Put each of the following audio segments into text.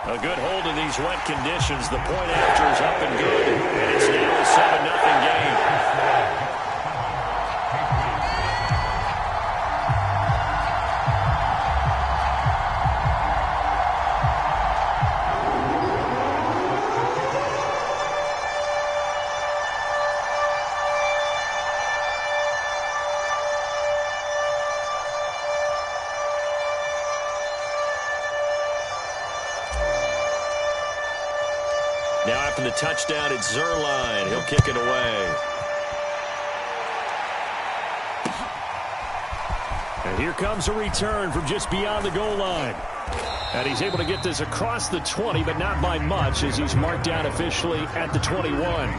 A good hold in these wet conditions. The point after is up and good, and it's now a 7-0 game. Now after the touchdown, it's Zerline. He'll kick it away. And here comes a return from just beyond the goal line. And he's able to get this across the 20, but not by much, as he's marked down officially at the 21.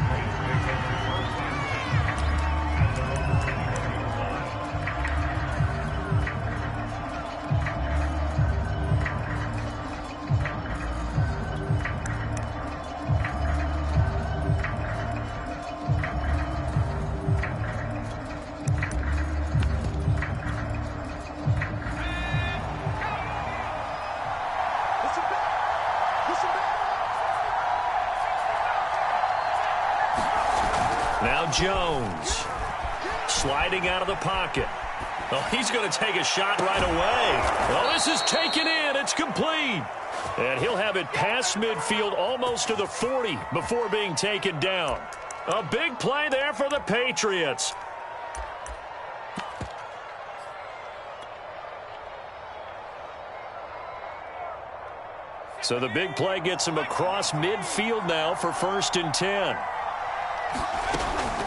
Now Jones, sliding out of the pocket. Oh, he's going to take a shot right away. Well, this is taken in. It's complete. And he'll have it past midfield almost to the 40 before being taken down. A big play there for the Patriots. So the big play gets him across midfield now for 1st and 10.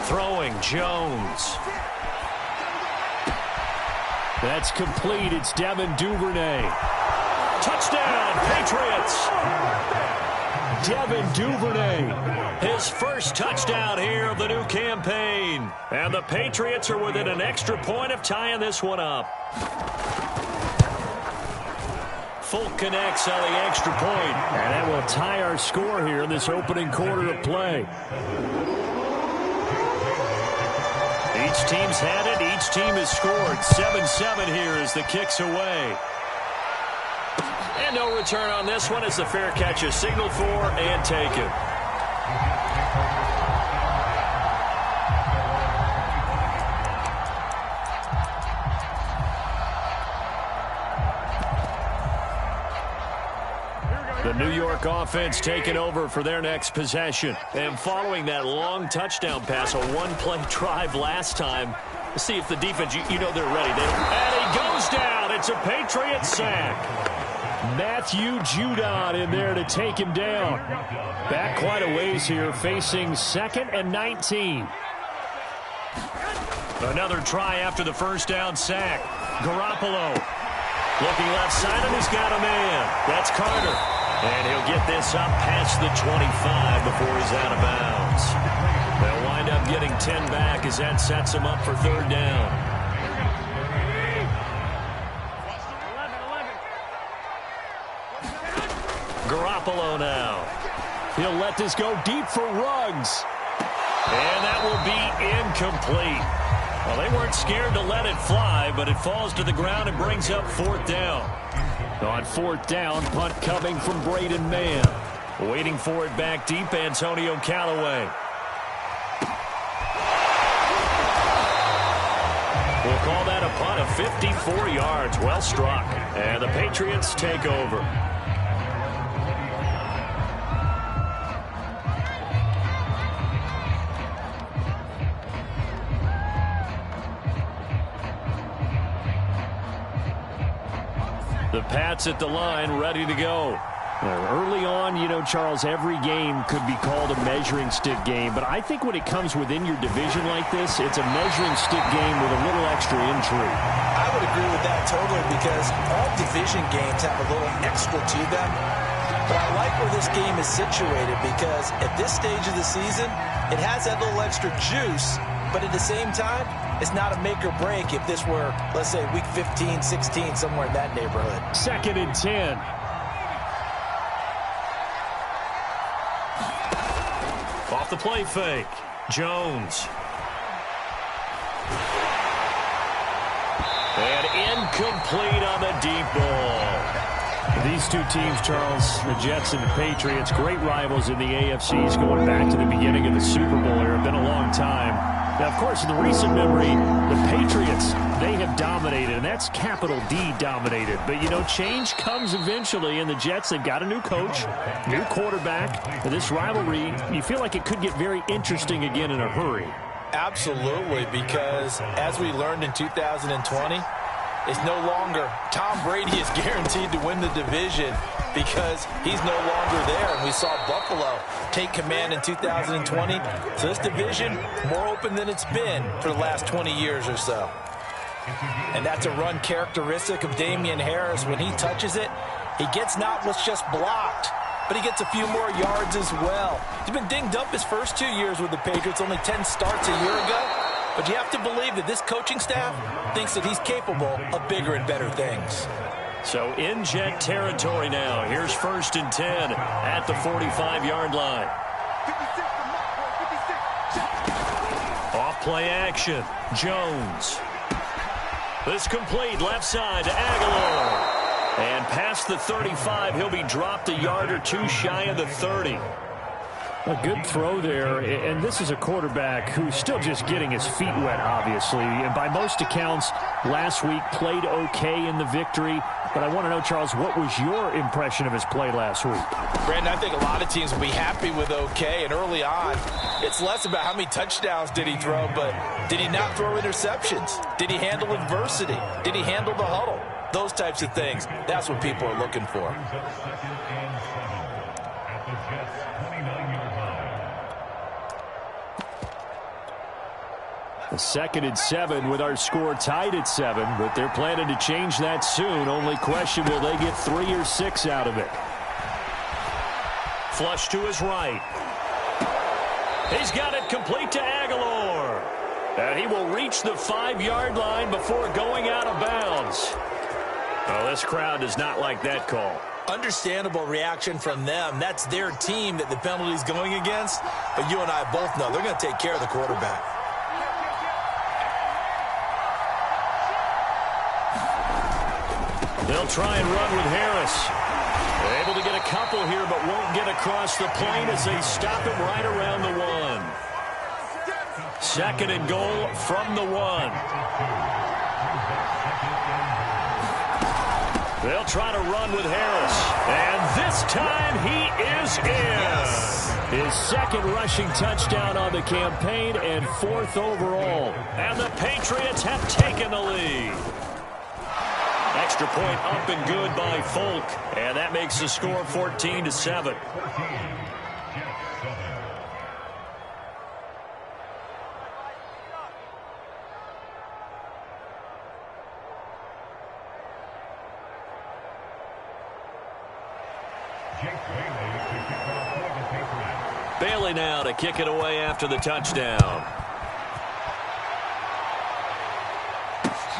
Throwing Jones. That's complete. It's Devin Duvernay. Touchdown, Patriots. Devin Duvernay. His first touchdown here of the new campaign. And the Patriots are within an extra point of tying this one up. Folk connects on the extra point. And that will tie our score here in this opening quarter of play. Each team's had it. Each team has scored. 7-7 here as the kick's away. And no return on this one as the fair catch is signaled for and taken. The New York offense taking over for their next possession. And following that long touchdown pass, a one-play drive last time, let's see if the defense, you know they're ready. And he goes down. It's a Patriot sack. Matthew Judon in there to take him down. Back quite a ways here, facing 2nd and 19. Another try after the first down sack. Garoppolo looking left side, and he's got a man. That's Carter. And he'll get this up past the 25 before he's out of bounds. They'll wind up getting 10 back as that sets him up for 3rd down. Garoppolo now. He'll let this go deep for Ruggs. And that will be incomplete. Well, they weren't scared to let it fly, but it falls to the ground and brings up 4th down. On 4th down, punt coming from Braden Mann. Waiting for it back deep, Antonio Callaway. We'll call that a punt of 54 yards. Well struck. And the Patriots take over. The Pats at the line, ready to go. Early on, you know, Charles, every game could be called a measuring stick game. But I think when it comes within your division like this, it's a measuring stick game with a little extra intrigue. I would agree with that totally, because all division games have a little extra to them. But I like where this game is situated, because at this stage of the season, it has that little extra juice. But at the same time, it's not a make or break if this were, let's say, week 15, 16, somewhere in that neighborhood. 2nd and 10. Off the play fake. Jones. And incomplete on the deep ball. These two teams, Charles, the Jets and the Patriots, great rivals in the AFCs going back to the beginning of the Super Bowl era. Been a long time. Now, of course, in the recent memory, the Patriots, they have dominated, and that's capital D dominated. But, you know, change comes eventually, and the Jets, they've got a new coach, new quarterback. And this rivalry, you feel like it could get very interesting again in a hurry. Absolutely, because as we learned in 2020, it's no longer Tom Brady is guaranteed to win the division because he's no longer there. And we saw Buffalo take command in 2020. So this division, more open than it's been for the last 20 years or so. And that's a run characteristic of Damian Harris. When he touches it, he gets not what's just blocked, but he gets a few more yards as well. He's been dinged up his first 2 years with the Patriots, only 10 starts a year ago. But you have to believe that this coaching staff thinks that he's capable of bigger and better things. So in Jet territory now. Here's 1st and 10 at the 45-yard line. Off play action. Jones. This complete left side to Aguilar. And past the 35, he'll be dropped a yard or two shy of the 30. A good throw there, and this is a quarterback who's still just getting his feet wet, obviously. And by most accounts, last week played okay in the victory. But I want to know, Charles, what was your impression of his play last week? Brandon, I think a lot of teams will be happy with okay. And early on, it's less about how many touchdowns did he throw, but did he not throw interceptions? Did he handle adversity? Did he handle the huddle? Those types of things. That's what people are looking for. A 2nd and 7 with our score tied at 7, but they're planning to change that soon. Only question, will they get 3 or 6 out of it? Flush to his right. He's got it complete to Aguilar. And he will reach the 5-yard line before going out of bounds. Well, this crowd does not like that call. Understandable reaction from them. That's their team that the penalty's going against. But you and I both know they're going to take care of the quarterback. They'll try and run with Harris. They're able to get a couple here, but won't get across the plane as they stop him right around the 1. 2nd and goal from the 1. They'll try to run with Harris. And this time he is in. His 2nd rushing touchdown on the campaign and 4th overall. And the Patriots have taken the lead. Extra point up and good by Folk. And that makes the score 14-7. Bailey now to kick it away after the touchdown.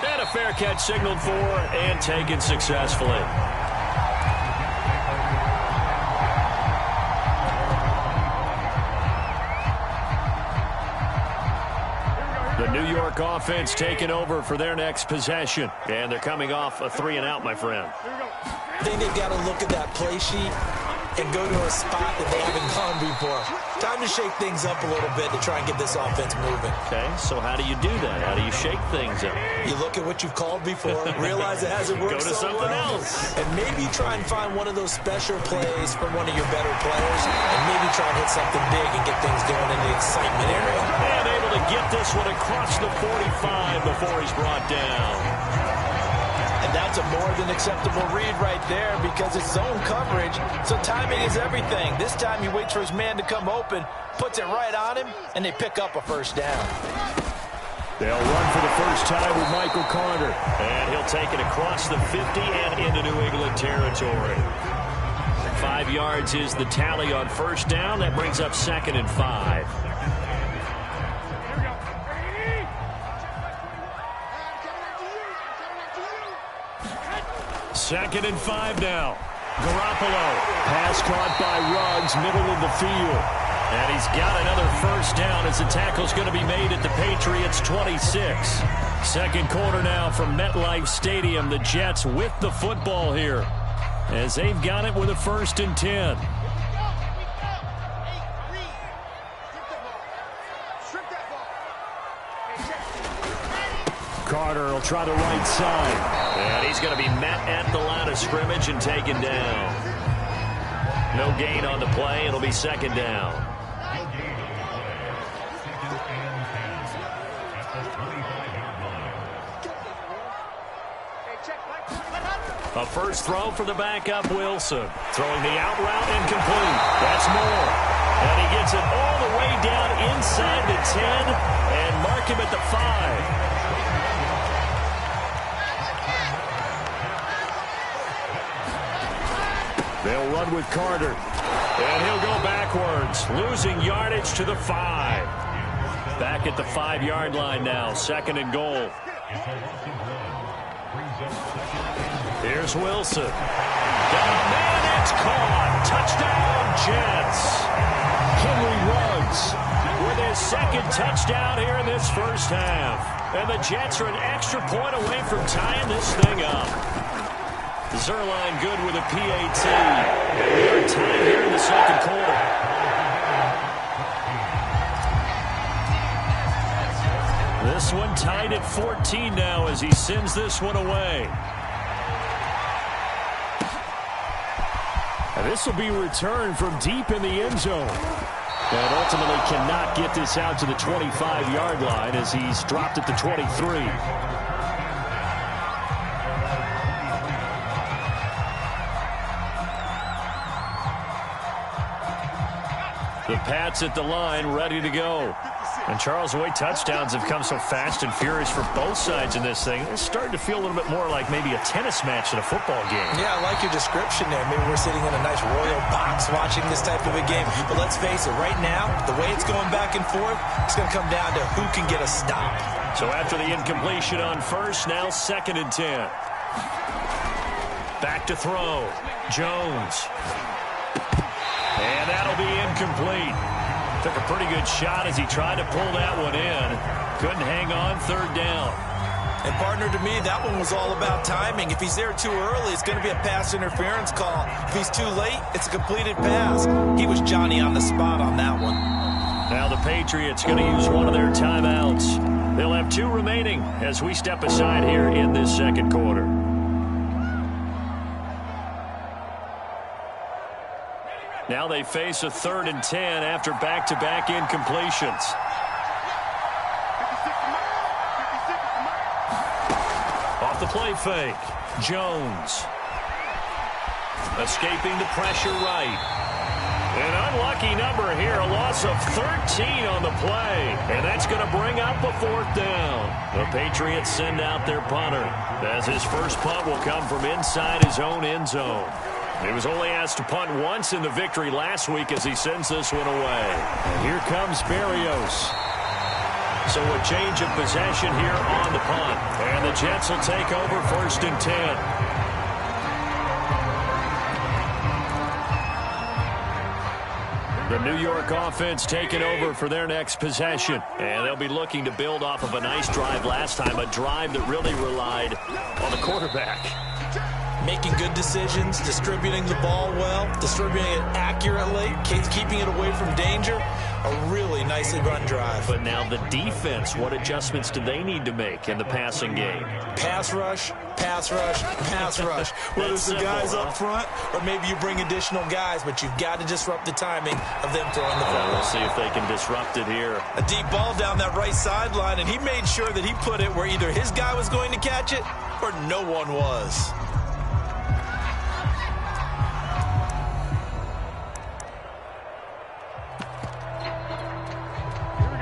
And a fair catch signaled for and taken successfully. The New York offense taking over for their next possession. And they're coming off a 3-and-out, my friend. I think they've got to look at that play sheet and go to a spot that they haven't gone before. Time to shake things up a little bit to try and get this offense moving. Okay, so how do you do that? How do you shake things up? You look at what you've called before, realize it hasn't worked Go to so something well, else. and maybe try and find one of those special plays from one of your better players, and maybe try and hit something big and get things going in the excitement area. And able to get this one across the 45 before he's brought down. And that's a more than acceptable read right there because it's zone coverage, so timing is everything. This time he waits for his man to come open, puts it right on him, and they pick up a 1st down. They'll run for the first time with Michael Carter. And he'll take it across the 50 and into New England territory. 5 yards is the tally on 1st down. That brings up 2nd and 5. 2nd and 5 now. Garoppolo. Pass caught by Ruggs, middle of the field. And he's got another 1st down as the tackle's going to be made at the Patriots' 26. 2nd quarter now from MetLife Stadium. The Jets with the football here. as they've got it with a 1st and 10. Carter will try the right side. And he's going to be met at the line of scrimmage and taken down. No gain on the play. It'll be 2nd down. A first throw for the backup, Wilson. Throwing the out route incomplete. That's Moore. And he gets it all the way down inside the 10 and mark him at the 5. They'll run with Carter. And he'll go backwards, losing yardage to the 5. Back at the 5-yard line now, 2nd and goal. Here's Wilson. Got a man, it's caught. Touchdown, Jets. Henry Ruggs with his 2nd touchdown here in this first half. And the Jets are an extra point away from tying this thing up. Zerline good with a PAT. And we are tied here in the 2nd quarter. This one tied at 14 now as he sends this one away. And this will be returned from deep in the end zone. And ultimately cannot get this out to the 25-yard line as he's dropped at the 23. The Pats at the line, ready to go. And Charles, the way touchdowns have come so fast and furious for both sides in this thing, it's starting to feel a little bit more like maybe a tennis match in a football game. Yeah, I like your description there. Maybe we're sitting in a nice royal box watching this type of a game. But let's face it, right now, the way it's going back and forth, it's going to come down to who can get a stop. So after the incompletion on first, now 2nd and 10. Back to throw. Jones. And that'll be incomplete. Took a pretty good shot as he tried to pull that one in. Couldn't hang on, 3rd down. And partner, to me, that one was all about timing. If he's there too early, it's going to be a pass interference call. If he's too late, it's a completed pass. He was Johnny on the spot on that one. Now the Patriots going to use one of their timeouts. They'll have 2 remaining as we step aside here in this 2nd quarter. Now they face a 3rd and 10 after back-to-back incompletions. Off the play fake, Jones. Escaping the pressure right. An unlucky number here, a loss of 13 on the play. And that's going to bring up a 4th down. The Patriots send out their punter, as his first punt will come from inside his own end zone. He was only asked to punt once in the victory last week as he sends this one away. And here comes Berrios. So a change of possession here on the punt. And the Jets will take over 1st and 10. The New York offense taking over for their next possession. And they'll be looking to build off of a nice drive last time, a drive that really relied on the quarterback. Making good decisions, distributing the ball well, distributing it accurately, keeping it away from danger. A really nicely run drive. But now the defense, what adjustments do they need to make in the passing game? Pass rush, pass rush, pass rush. Whether it's the guys up front or maybe you bring additional guys, but you've got to disrupt the timing of them throwing the ball. We'll see if they can disrupt it here. A deep ball down that right sideline, and he made sure that he put it where either his guy was going to catch it or no one was.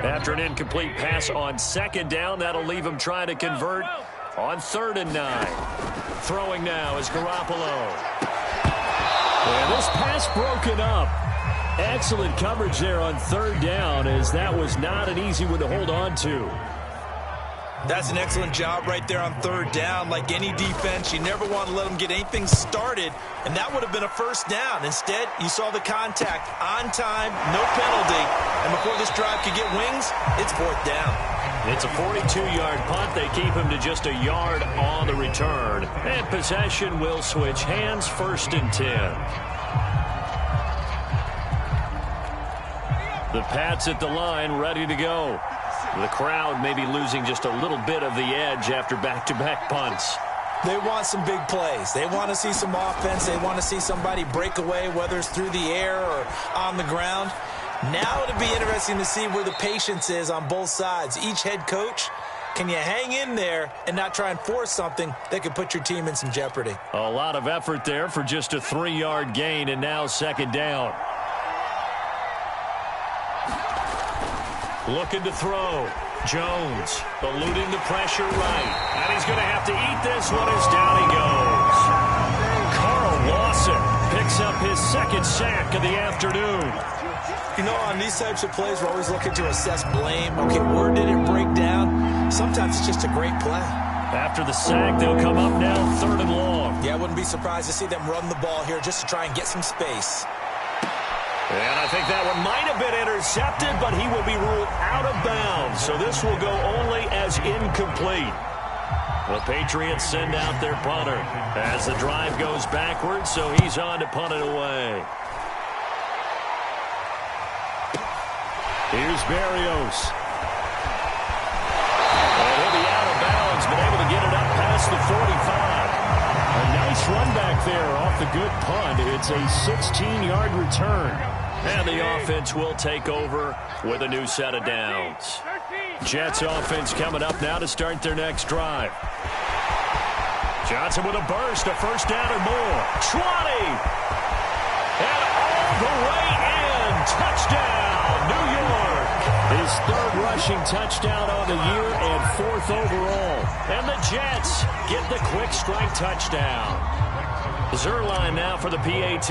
After an incomplete pass on 2nd down, that'll leave him trying to convert on 3rd and 9. Throwing now is Garoppolo. And this pass broken up. Excellent coverage there on 3rd down, as that was not an easy one to hold on to. That's an excellent job right there on 3rd down. Like any defense, you never want to let them get anything started, and that would have been a 1st down. Instead, you saw the contact on time, no penalty, and before this drive could get wings, it's 4th down. It's a 42-yard punt. They keep him to just a yard on the return. And possession will switch hands, 1st and 10. The Pats at the line, ready to go. The crowd may be losing just a little bit of the edge after back-to-back punts. They want some big plays. They want to see some offense. They want to see somebody break away, whether it's through the air or on the ground. Now it'll be interesting to see where the patience is on both sides. Each head coach, can you hang in there and not try and force something that could put your team in some jeopardy? A lot of effort there for just a 3-yard gain, and now 2nd down. Looking to throw. Jones eluding the pressure right. And he's going to have to eat this one as down he goes. Carl Lawson picks up his 2nd sack of the afternoon. You know, on these types of plays, we're always looking to assess blame. Okay, where did it break down? Sometimes it's just a great play. After the sack, they'll come up now 3rd and long. Yeah, I wouldn't be surprised to see them run the ball here just to try and get some space. And I think that one might have been intercepted, but he will be ruled out of bounds. So this will go only as incomplete. The Patriots send out their punter as the drive goes backwards, so he's on to punt it away. Here's Berrios. And he'll be out of bounds, but able to get it up past the 45. A nice run back there off the good punt. It's a 16-yard return. And the offense will take over with a new set of downs. Jets offense coming up now to start their next drive. Johnson with a burst, a 1st down or more. 20! And all the way in. Touchdown, New York. His 3rd rushing touchdown on the year and 4th overall. And the Jets get the quick strike touchdown. Zerline now for the PAT.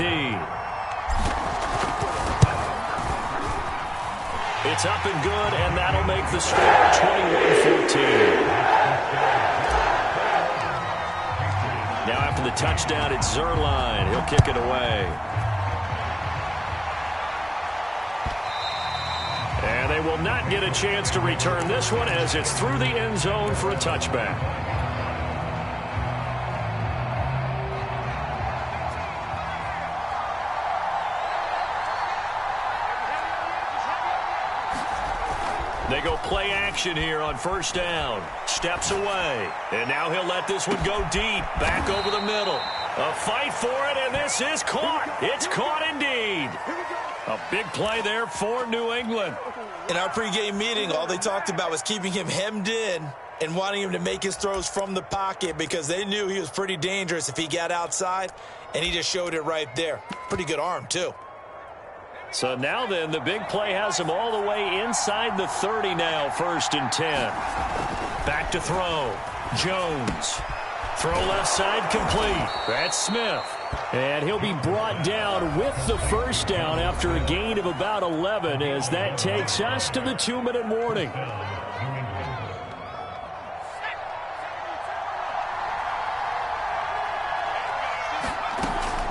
It's up and good, and that'll make the score 21-14. Now after the touchdown, it's Zerline. He'll kick it away. And they will not get a chance to return this one as it's through the end zone for a touchback. They go play action here on 1st down. Steps away. And now he'll let this one go deep. Back over the middle. A fight for it, and this is caught. It's caught indeed. A big play there for New England. In our pregame meeting, all they talked about was keeping him hemmed in and wanting him to make his throws from the pocket because they knew he was pretty dangerous if he got outside, and he just showed it right there. Pretty good arm, too. So now then, the big play has him all the way inside the 30 now, 1st and 10. Back to throw. Jones. Throw left side complete. That's Smith. And he'll be brought down with the 1st down after a gain of about 11 as that takes us to the 2-minute warning.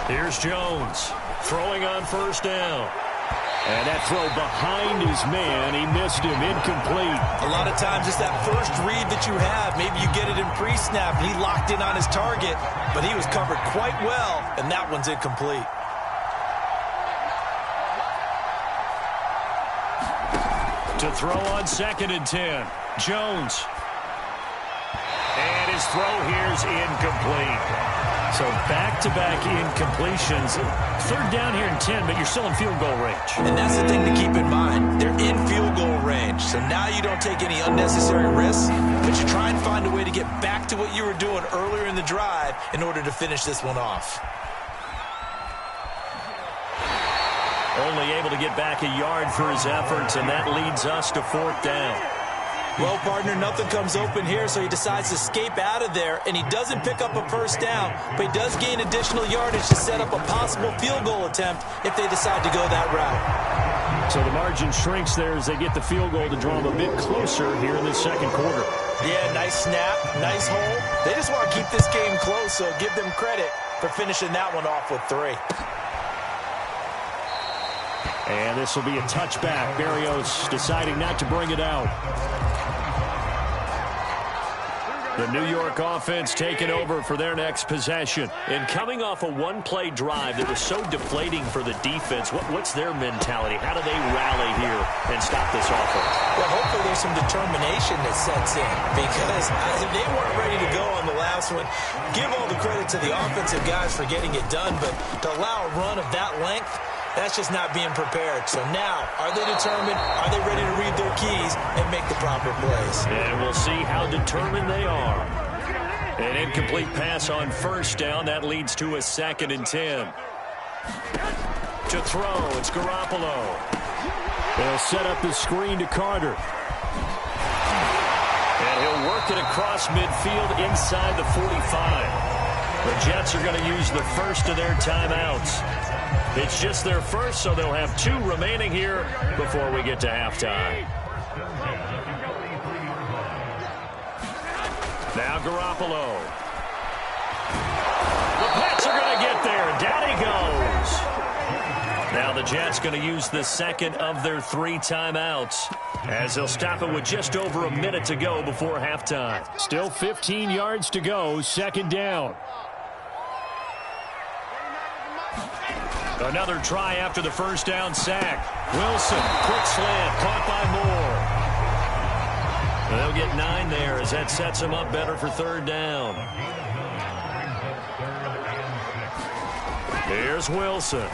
Here's Jones. Throwing on 1st down. And that throw behind his man, he missed him, incomplete. A lot of times it's that first read that you have. Maybe you get it in pre-snap, and he locked in on his target, but he was covered quite well, and that one's incomplete. To throw on 2nd and 10. Jones. And his throw here's incomplete. So back-to-back incompletions. 3rd down here and 10, but you're still in field goal range. And that's the thing to keep in mind. They're in field goal range. So now you don't take any unnecessary risks, but you try and find a way to get back to what you were doing earlier in the drive in order to finish this one off. Only able to get back a yard for his efforts, and that leads us to 4th down. Well, partner, nothing comes open here, so he decides to escape out of there, and he doesn't pick up a 1st down, but he does gain additional yardage to set up a possible field goal attempt if they decide to go that route. So the margin shrinks there as they get the field goal to draw them a bit closer here in the 2nd quarter. Yeah, nice snap, nice hole. They just want to keep this game close, so give them credit for finishing that one off with 3. And this will be a touchback. Berrios deciding not to bring it out. The New York offense taking over for their next possession. And coming off a one-play drive that was so deflating for the defense, what's their mentality? How do they rally here and stop this offense? Well, hopefully there's some determination that sets in, because if they weren't ready to go on the last one, give all the credit to the offensive guys for getting it done, but to allow a run of that length, that's just not being prepared. So now, are they determined? Are they ready to read their keys and make the proper plays? And we'll see how determined they are. An incomplete pass on first down. That leads to a 2nd and 10. To throw, it's Garoppolo. They'll set up the screen to Carter. And he'll work it across midfield inside the 45. The Jets are going to use the first of their timeouts. It's just their first, so they'll have 2 remaining here before we get to halftime. Now Garoppolo. The Pats are going to get there. Down he goes. Now the Jets going to use the second of their 3 timeouts, as they'll stop it with just over a minute to go before halftime. Still 15 yards to go, 2nd down. Another try after the first down sack. Wilson, quick slant, caught by Moore. They'll get 9 there as that sets them up better for 3rd down. Here's Wilson.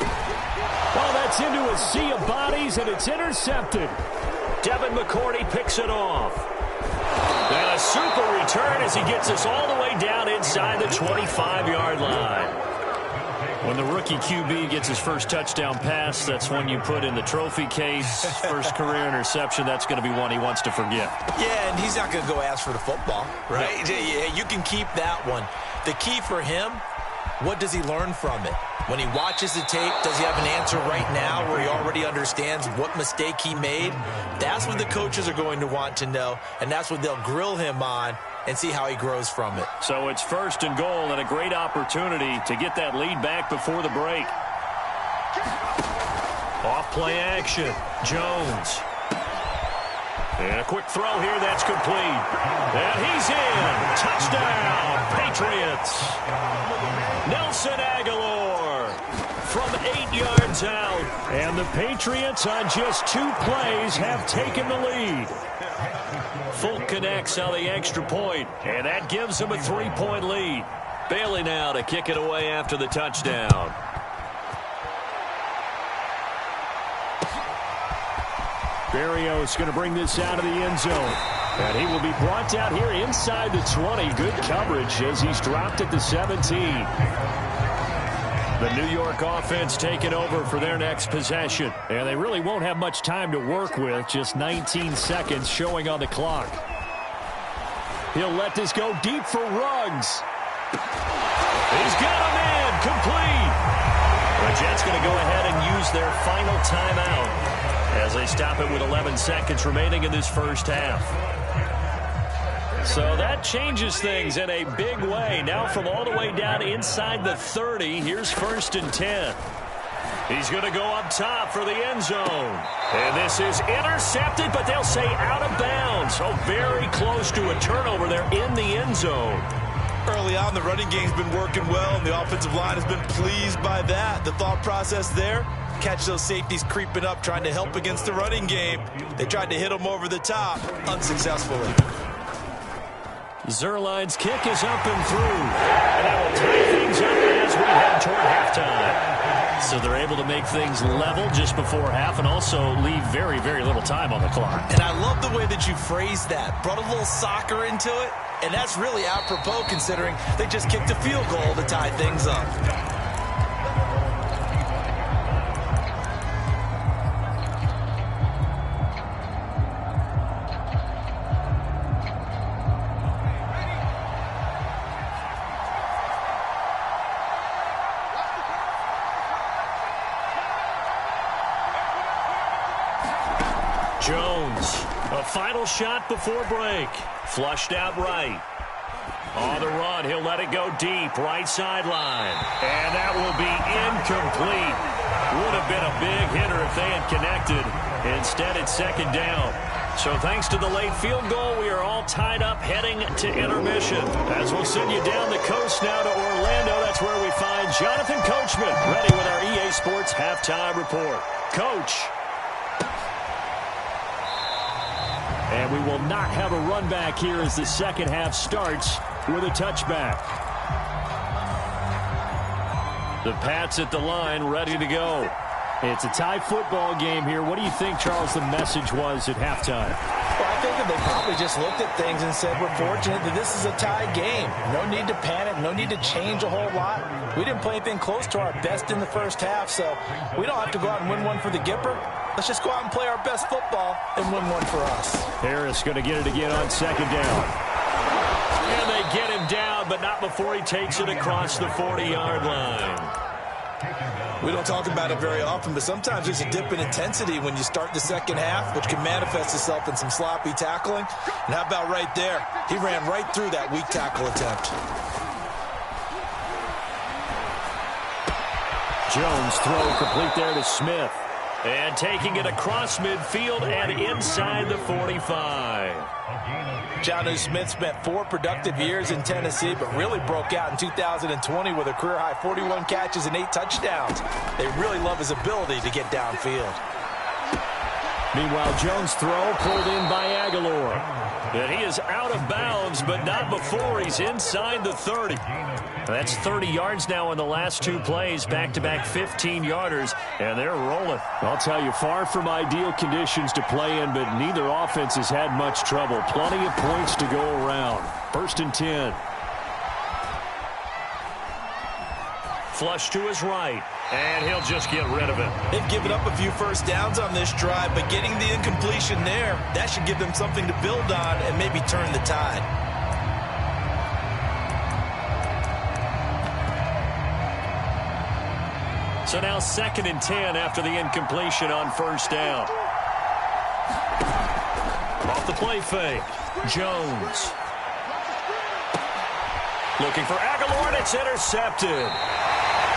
Oh, that's into a sea of bodies, and it's intercepted. Devin McCourty picks it off. And a super return as he gets us all the way down inside the 25-yard line. When the rookie QB gets his first touchdown pass, that's one you put in the trophy case. First career interception, that's going to be one he wants to forget. Yeah, and he's not going to go ask for the football, right? Yeah, you can keep that one. The key for him, what does he learn from it? When he watches the tape, does he have an answer right now where he already understands what mistake he made? That's what the coaches are going to want to know, and that's what they'll grill him on and see how he grows from it. So it's 1st and goal, and a great opportunity to get that lead back before the break. Off play action. Jones. And a quick throw here, that's complete. And he's in. Touchdown, Patriots. Nelson Aguilar from 8 yards out. And the Patriots on just 2 plays have taken the lead. Folk connects on the extra point, and that gives them a 3-point lead. Bailey now to kick it away after the touchdown. Berrios going to bring this out of the end zone. And he will be brought down here inside the 20. Good coverage as he's dropped at the 17. The New York offense taking over for their next possession. And they really won't have much time to work with. Just 19 seconds showing on the clock. He'll let this go deep for Ruggs. He's got him in. Complete. The Jets going to go ahead and use their final timeout as they stop it with 11 seconds remaining in this first half. So that changes things in a big way. Now from all the way down inside the 30, here's 1st and 10. He's going to go up top for the end zone. And this is intercepted, but they'll say out of bounds. So very close to a turnover there in the end zone. Early on, the running game's been working well, and the offensive line has been pleased by that. The thought process there, catch those safeties creeping up, trying to help against the running game. They tried to hit them over the top, unsuccessfully. Zerline's kick is up and through. And that will tie things up as we head toward halftime. So they're able to make things level just before half and also leave very, very little time on the clock. And I love the way that you phrased that. Brought a little soccer into it, and that's really apropos considering they just kicked a field goal to tie things up. Jones, a final shot before break. Flushed out right. On the run, he'll let it go deep, right sideline. And that will be incomplete. Would have been a big hitter if they had connected. Instead, it's second down. So thanks to the late field goal, we are all tied up heading to intermission. As we'll send you down the coast now to Orlando, that's where we find Jonathan Coachman, ready with our EA Sports Halftime Report. Coach. And we will not have a run back here as the second half starts with a touchback. The Pats at the line, ready to go. It's a tie football game here. What do you think, Charles, the message was at halftime? Well, I think that they probably just looked at things and said, we're fortunate that this is a tie game. No need to panic, no need to change a whole lot. We didn't play anything close to our best in the first half, so we don't have to go out and win one for the Gipper. Let's just go out and play our best football and win one for us. Harris going to get it again on second down. And they get him down, but not before he takes it across the 40-yard line. We don't talk about it very often, but sometimes there's a dip in intensity when you start the second half, which can manifest itself in some sloppy tackling. And how about right there? He ran right through that weak tackle attempt. Jones throw complete there to Smith. And taking it across midfield and inside the 45. Jonnu Smith spent 4 productive years in Tennessee, but really broke out in 2020 with a career-high 41 catches and 8 touchdowns. They really love his ability to get downfield. Meanwhile, Jones' throw pulled in by Aguilar. And he is out of bounds, but not before he's inside the 30. That's 30 yards now in the last 2 plays, back-to-back 15-yarders, and they're rolling. I'll tell you, far from ideal conditions to play in, but neither offense has had much trouble. Plenty of points to go around. 1st and 10. Flush to his right, and he'll just get rid of it. They've given up a few first downs on this drive, but getting the incompletion there, that should give them something to build on and maybe turn the tide. So now 2nd and 10 after the incompletion on first down. Off the play fake. Jones. Looking for Aguilar, and it's intercepted.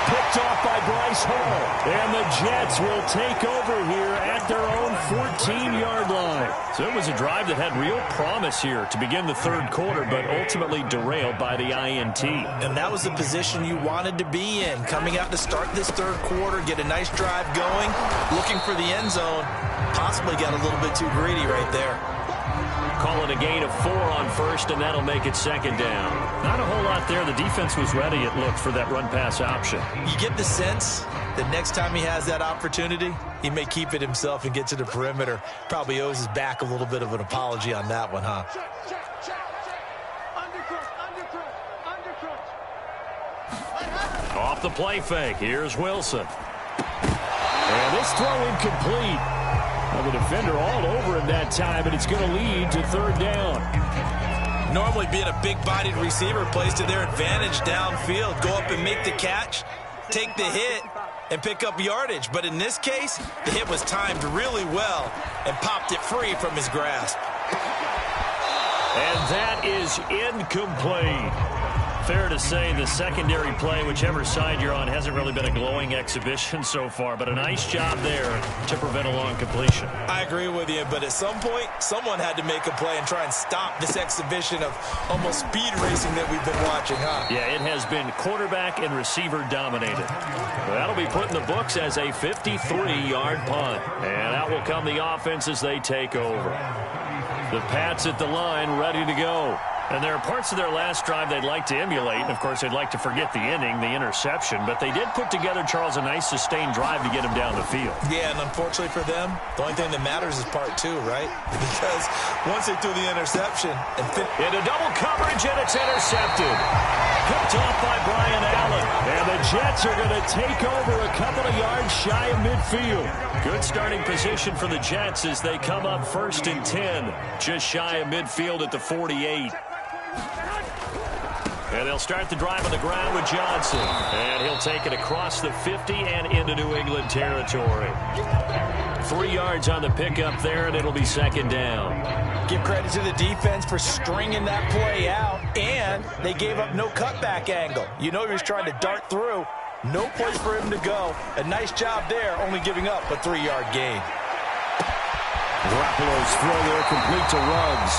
Picked off by Bryce Hall. And the Jets will take over here at their own 14-yard line. So it was a drive that had real promise here to begin the 3rd quarter, but ultimately derailed by the INT. And that was the position you wanted to be in. Coming out to start this 3rd quarter, get a nice drive going, looking for the end zone. Possibly got a little bit too greedy right there. Call it a gain of 4 on first, and that'll make it 2nd down. Not a whole lot there. The defense was ready, it looked, for that run-pass option. You get the sense that next time he has that opportunity, he may keep it himself and get to the perimeter. Probably owes his back a little bit of an apology on that one, huh? Off the play fake. Here's Wilson. And this throw incomplete. Well, the defender all over him that time, and it's going to lead to 3rd down. Normally being a big-bodied receiver plays to their advantage downfield. Go up and make the catch, take the hit, and pick up yardage. But in this case, the hit was timed really well and popped it free from his grasp. And that is incomplete. Fair to say the secondary play, whichever side you're on, hasn't really been a glowing exhibition so far, but a nice job there to prevent a long completion. I agree with you, but at some point, someone had to make a play and try and stop this exhibition of almost speed racing that we've been watching, huh? Yeah, it has been quarterback and receiver dominated. That'll be put in the books as a 53-yard punt, and out will come the offense as they take over. The Pats at the line, ready to go. And there are parts of their last drive they'd like to emulate. And, of course, they'd like to forget the inning, the interception. But they did put together, Charles, a nice sustained drive to get him down the field. Yeah, and unfortunately for them, the only thing that matters is part 2, right? Because once they threw the interception and into double coverage, and it's intercepted. Picked off by Brian Allen. And the Jets are going to take over a couple of yards shy of midfield. Good starting position for the Jets as they come up 1st and 10, just shy of midfield at the 48. And they'll start the drive on the ground with Johnson. And he'll take it across the 50 and into New England territory. 3 yards on the pickup there, and it'll be 2nd down. Give credit to the defense for stringing that play out, and they gave up no cutback angle. You know he was trying to dart through. No place for him to go. A nice job there, only giving up a 3-yard gain. Garoppolo's throw there complete to Ruggs.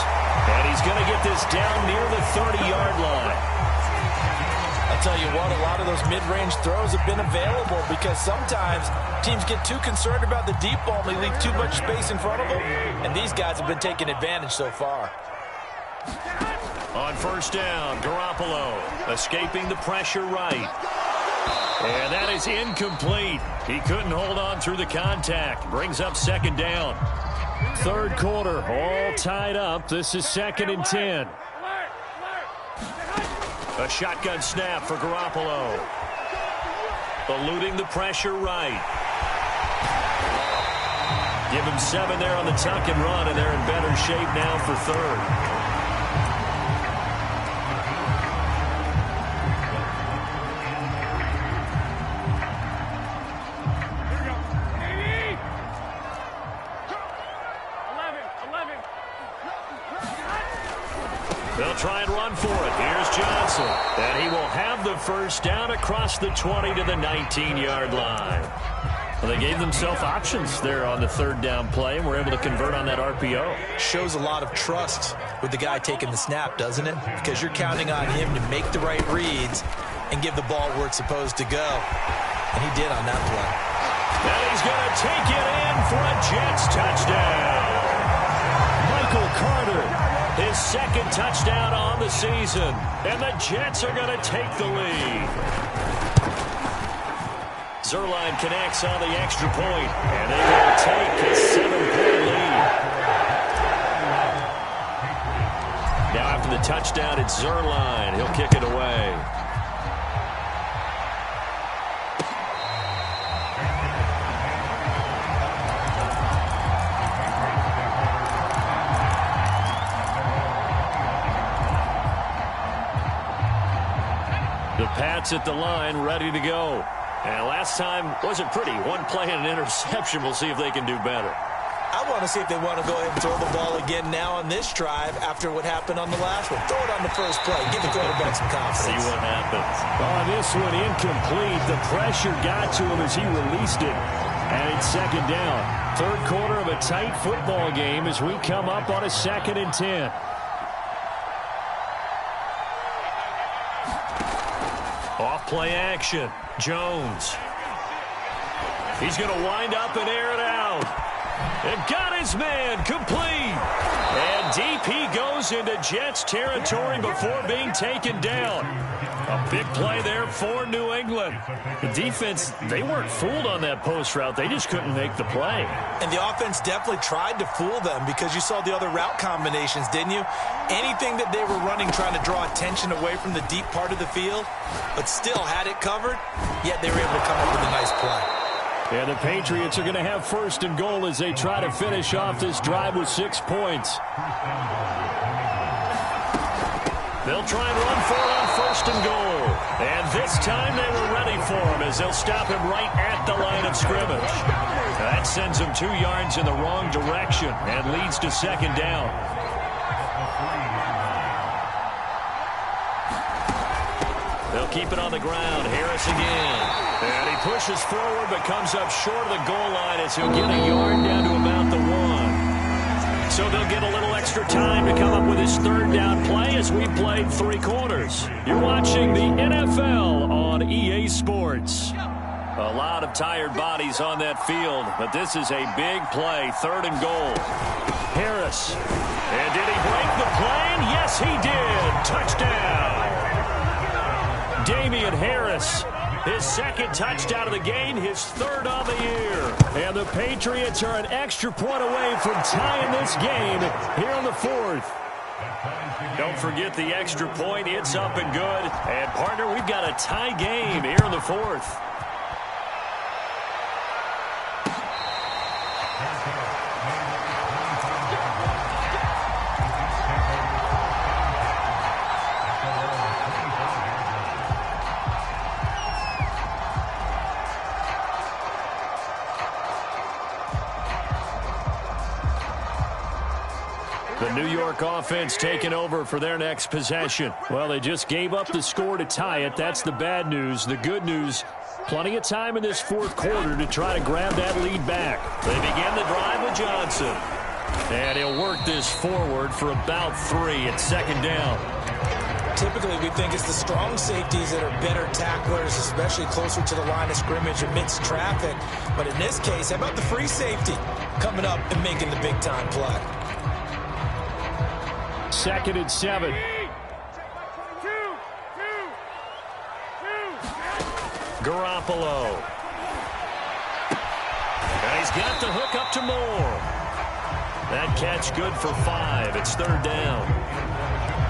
And he's going to get this down near the 30-yard line. I'll tell you what, a lot of those mid-range throws have been available because sometimes teams get too concerned about the deep ball and they leave too much space in front of them. And these guys have been taking advantage so far. On first down, Garoppolo escaping the pressure right. And that is incomplete. He couldn't hold on through the contact. Brings up second down. Third quarter, all tied up. This is 2nd and 10. A shotgun snap for Garoppolo. Eluding the pressure right. Give him 7 there on the tuck and run, and they're in better shape now for third. They'll try and run for it. Here's Johnson. And he will have the first down across the 20 to the 19-yard line. Well, they gave themselves options there on the third down play and were able to convert on that RPO. Shows a lot of trust with the guy taking the snap, doesn't it? Because you're counting on him to make the right reads and give the ball where it's supposed to go. And he did on that play. And he's going to take it in for a Jets touchdown. Michael Carter. His second touchdown on the season. And the Jets are going to take the lead. Zuerlein connects on the extra point. And they will take a 7-point lead. Now after the touchdown, it's Zuerlein. He'll kick it away. The Pats at the line, ready to go. And last time wasn't pretty. One play and an interception. We'll see if they can do better. I want to see if they want to go ahead and throw the ball again now on this drive after what happened on the last one. Throw it on the first play. Give the quarterback some confidence. See what happens. On this one, incomplete. The pressure got to him as he released it. And it's second down. Third quarter of a tight football game as we come up on a 2nd and 10. Off play action. Jones. He's going to wind up and air it out. And got his man complete. And deep he goes into Jets territory before being taken down. A big play there for New England. The defense, they weren't fooled on that post route. They just couldn't make the play. And the offense definitely tried to fool them because you saw the other route combinations, didn't you? Anything that they were running trying to draw attention away from the deep part of the field, but still had it covered, yet they were able to come up with a nice play. And the Patriots are going to have first and goal as they try to finish off this drive with 6 points. They'll try and run for it on first and goal. And this time they were ready for him as they'll stop him right at the line of scrimmage. That sends him 2 yards in the wrong direction and leads to second down. They'll keep it on the ground. Harris again. And he pushes forward but comes up short of the goal line as he'll get a yard down to about the 1. So they'll get a little extra time to come up with his third down play as we played 3 quarters. You're watching the NFL on EA Sports. A lot of tired bodies on that field, but this is a big play, 3rd and goal. Harris. And did he break the plane? Yes, he did. Touchdown. Damian Harris. His second touchdown of the game, his 3rd on the year. And the Patriots are an extra point away from tying this game here in the 4th. Don't forget the extra point. It's up and good. And, partner, we've got a tie game here in the 4th. The New York offense taking over for their next possession. Well, they just gave up the score to tie it. That's the bad news. The good news, Plenty of time in this fourth quarter to try to grab that lead back. They begin the drive with Johnson. And he'll work this forward for about 3 at second down. Typically, we think it's the strong safeties that are better tacklers, especially closer to the line of scrimmage amidst traffic. But in this case, how about the free safety coming up and making the big-time play? 2nd and 7. Garoppolo. And he's got the hook up to Moore. That catch good for 5. It's 3rd down.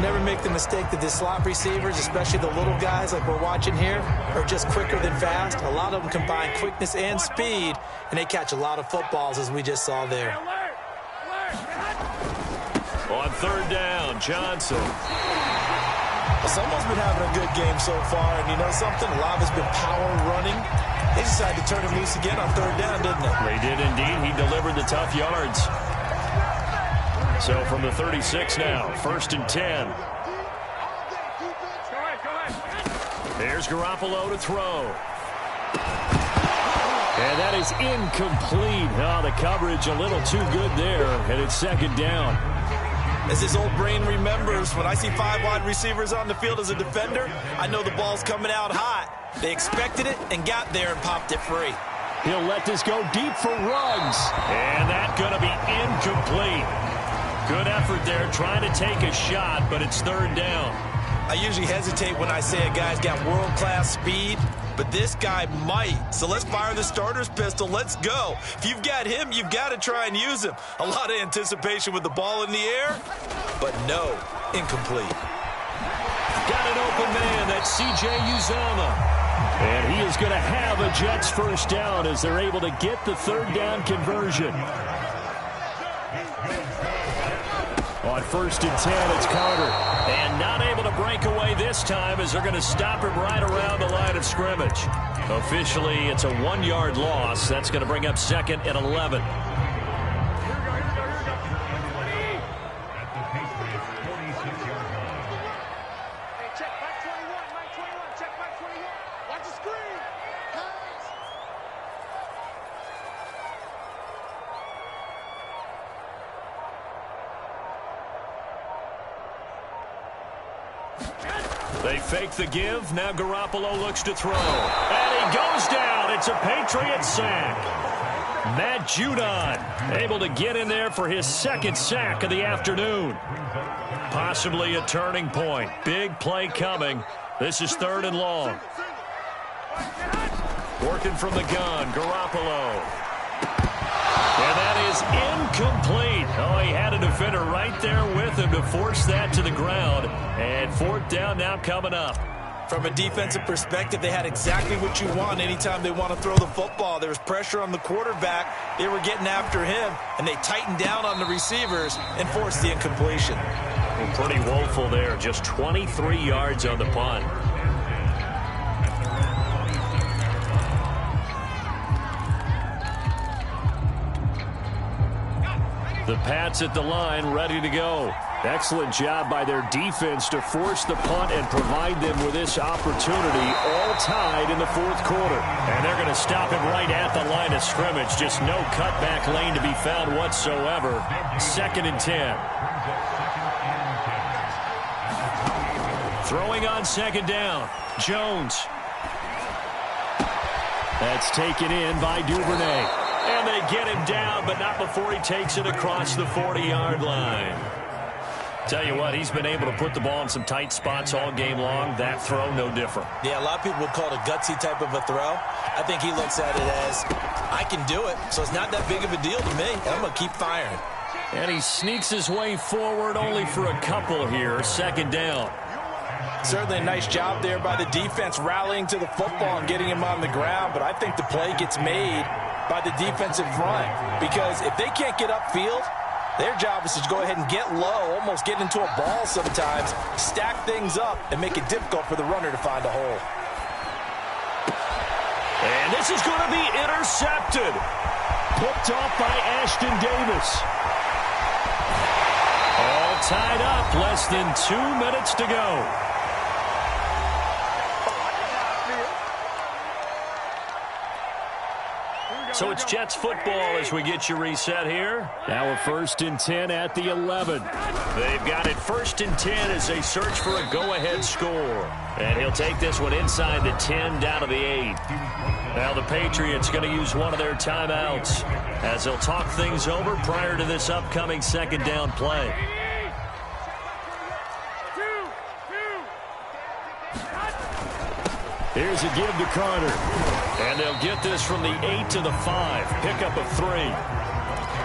Never make the mistake that the slot receivers, especially the little guys like we're watching here, are just quicker than fast. A lot of them combine quickness and speed, and they catch a lot of footballs, as we just saw there. On 3rd down, Johnson. Well, someone's been having a good game so far, and you know something? A lot of it's been power running. They decided to turn him loose again on 3rd down, didn't they? They did indeed. He delivered the tough yards. So from the 36 now, 1st and 10. There's Garoppolo to throw. And that is incomplete. Oh, the coverage a little too good there, and it's 2nd down. As his old brain remembers, when I see 5 wide receivers on the field as a defender, I know the ball's coming out hot. They expected it and got there and popped it free. He'll let this go deep for Ruggs. And that's going to be incomplete. Good effort there, trying to take a shot, but it's 3rd down. I usually hesitate when I say a guy's got world-class speed, but this guy might. So let's fire the starter's pistol. Let's go. If you've got him, you've got to try and use him. A lot of anticipation with the ball in the air, but no, incomplete. Got an open man. That's C.J. Uzomah. And he is going to have a Jets 1st down as they're able to get the 3rd down conversion. On 1st and 10, it's Carter. And not able to break away this time as they're going to stop him right around the line of scrimmage. Officially, it's a 1-yard loss. That's going to bring up 2nd and 11. They fake the give. Now Garoppolo looks to throw. And he goes down. It's a Patriot sack. Matt Judon able to get in there for his 2nd sack of the afternoon. Possibly a turning point. Big play coming. This is 3rd and long. Working from the gun, Garoppolo. And that is incomplete. Oh, he had a defender right there with him to force that to the ground. And 4th down now coming up. From a defensive perspective, they had exactly what you want anytime they want to throw the football. There was pressure on the quarterback. They were getting after him, and they tightened down on the receivers and forced the incompletion. Well, pretty woeful there. Just 23 yards on the punt. The Pats at the line, ready to go. Excellent job by their defense to force the punt and provide them with this opportunity, all tied in the 4th quarter. And they're going to stop him right at the line of scrimmage. Just no cutback lane to be found whatsoever. 2nd and 10. Throwing on 2nd down. Jones. That's taken in by Duvernay. And they get him down, but not before he takes it across the 40-yard line. Tell you what, he's been able to put the ball in some tight spots all game long. That throw, no different. Yeah, a lot of people would call it a gutsy type of a throw. I think he looks at it as, I can do it, so it's not that big of a deal to me. I'm going to keep firing. And he sneaks his way forward only for a couple here. 2nd down. Certainly a nice job there by the defense rallying to the football and getting him on the ground, but I think the play gets made by the defensive front, because if they can't get upfield, their job is to go ahead and get low, almost get into a ball sometimes, stack things up, and make it difficult for the runner to find a hole. And this is going to be intercepted. Picked off by Ashton Davis. All tied up, less than 2 minutes to go. So it's Jets football as we get you reset here. Now a 1st and 10 at the 11. They've got it 1st and 10 as they search for a go-ahead score. And he'll take this one inside the 10 down to the 8. Now the Patriots going to use one of their timeouts as they'll talk things over prior to this upcoming 2nd down play. Here's a give to Carter. And they'll get this from the 8 to the 5. Pickup of 3.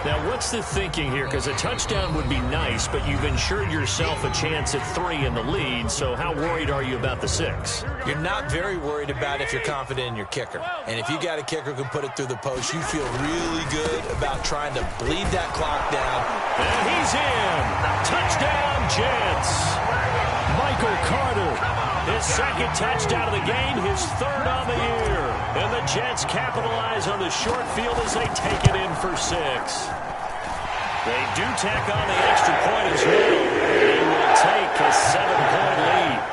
Now, what's the thinking here? Because a touchdown would be nice, but you've ensured yourself a chance at 3 in the lead, so how worried are you about the 6? You're not very worried about if you're confident in your kicker. And if you got a kicker who can put it through the post, you feel really good about trying to bleed that clock down. And he's in. Touchdown, Jets. Michael Carter. His 2nd touchdown of the game, his 3rd on the year. And the Jets capitalize on the short field as they take it in for 6. They do tack on the extra point as well. They will take a 7-point lead.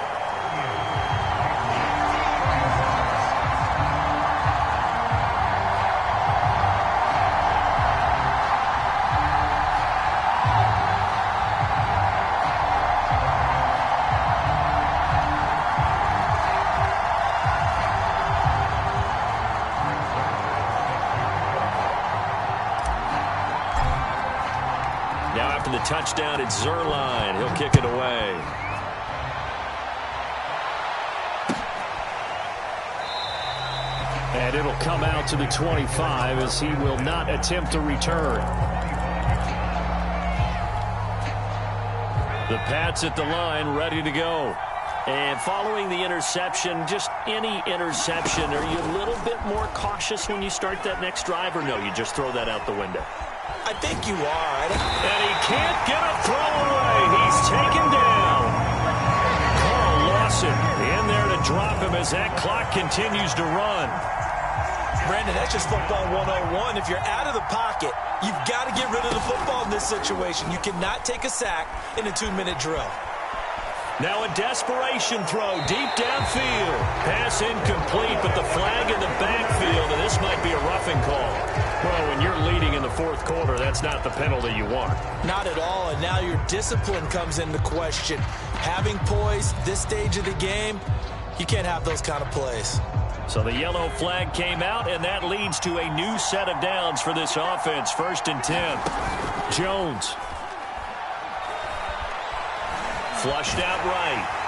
Touchdown, it's Zerline. He'll kick it away. And it'll come out to the 25 as he will not attempt to return. The Pats at the line, ready to go. And following the interception, just any interception, are you a little bit more cautious when you start that next drive, or no, you just throw that out the window? I think you are. And he can't get a throw away. He's taken down. Carl Lawson in there to drop him as that clock continues to run. Brandon, that's just football 101. If you're out of the pocket, you've got to get rid of the football in this situation. You cannot take a sack in a 2-minute drill. Now a desperation throw deep downfield. Pass incomplete, but the flag in the backfield, and this might be a roughing call. Well, when you're leading in the 4th quarter, that's not the penalty you want. Not at all, and now your discipline comes into question. Having poise this stage of the game, you can't have those kind of plays. So the yellow flag came out, and that leads to a new set of downs for this offense. 1st and 10. Jones. Flushed out right.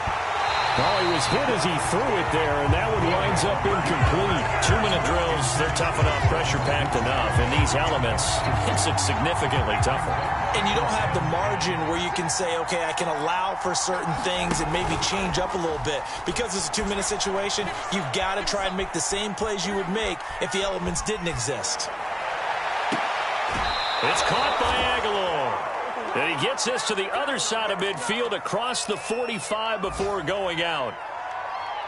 Oh, he was hit as he threw it there, and that one winds up incomplete. 2-minute drills, they're tough enough, pressure-packed enough. In these elements, it's significantly tougher. And you don't have the margin where you can say, okay, I can allow for certain things and maybe change up a little bit. Because it's a 2-minute situation, you've got to try and make the same plays you would make if the elements didn't exist. It's caught by Aguilar. And he gets this to the other side of midfield across the 45 before going out.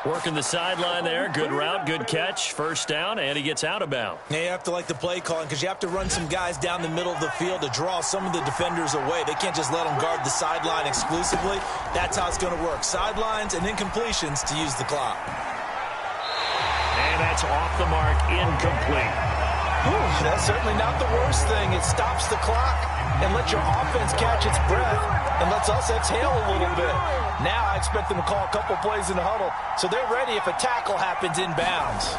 Working the sideline there. Good route, good catch. 1st down, and he gets out of bounds. Now you have to like the play calling because you have to run some guys down the middle of the field to draw some of the defenders away. They can't just let them guard the sideline exclusively. That's how it's going to work. Sidelines and incompletions to use the clock. And that's off the mark, incomplete. Whew, that's certainly not the worst thing. It stops the clock and lets your offense catch its breath and lets us exhale a little bit. Now I expect them to call a couple plays in the huddle so they're ready if a tackle happens inbounds.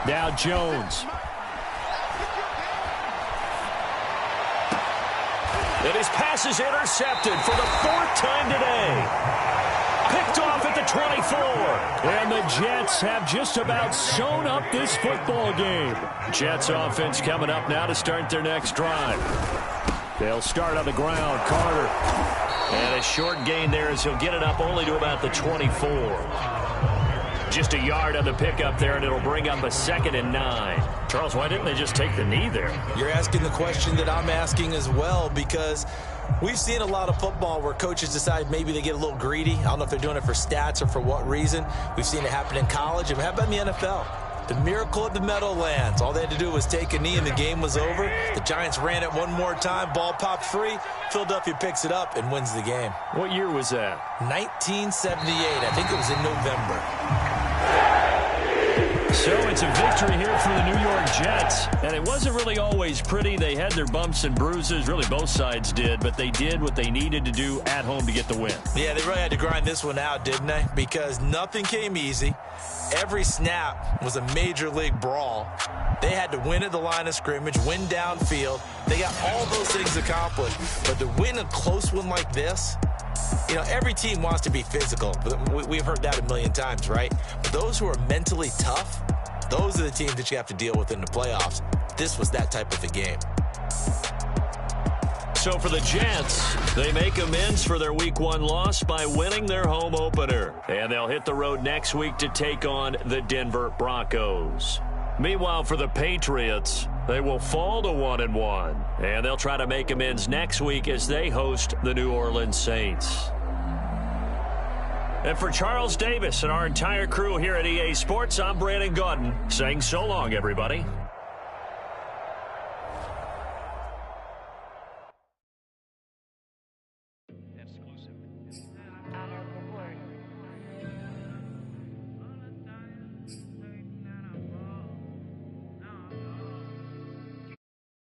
Now Jones. And his pass is intercepted for the 4th time today. Picked off at the 24. And the Jets have just about sewn up this football game. Jets offense coming up now to start their next drive. They'll start on the ground. Carter. And a short gain there as he'll get it up only to about the 24. Just a yard on the pickup there, and it'll bring up a 2nd and 9. Charles, why didn't they just take the knee there? You're asking the question that I'm asking as well, because we've seen a lot of football where coaches decide maybe they get a little greedy. I don't know if they're doing it for stats or for what reason. We've seen it happen in college. And how about in the NFL? The miracle of the Meadowlands. All they had to do was take a knee and the game was over. The Giants ran it one more time. Ball popped free. Philadelphia picks it up and wins the game. What year was that? 1978. I think it was in November. So it's a victory here for the New York Jets. And it wasn't really always pretty. They had their bumps and bruises. Really, both sides did. But they did what they needed to do at home to get the win. Yeah, they really had to grind this one out, didn't they? Because nothing came easy. Every snap was a major league brawl. They had to win at the line of scrimmage, win downfield. They got all those things accomplished. But to win a close one like this, you know, every team wants to be physical. We've heard that a million times, right? But those who are mentally tough, those are the teams that you have to deal with in the playoffs. This was that type of a game. So for the Jets, they make amends for their Week 1 loss by winning their home opener. And they'll hit the road next week to take on the Denver Broncos. Meanwhile, for the Patriots, they will fall to 1-1. And they'll try to make amends next week as they host the New Orleans Saints. And for Charles Davis and our entire crew here at EA Sports, I'm Brandon Gaudin saying so long, everybody.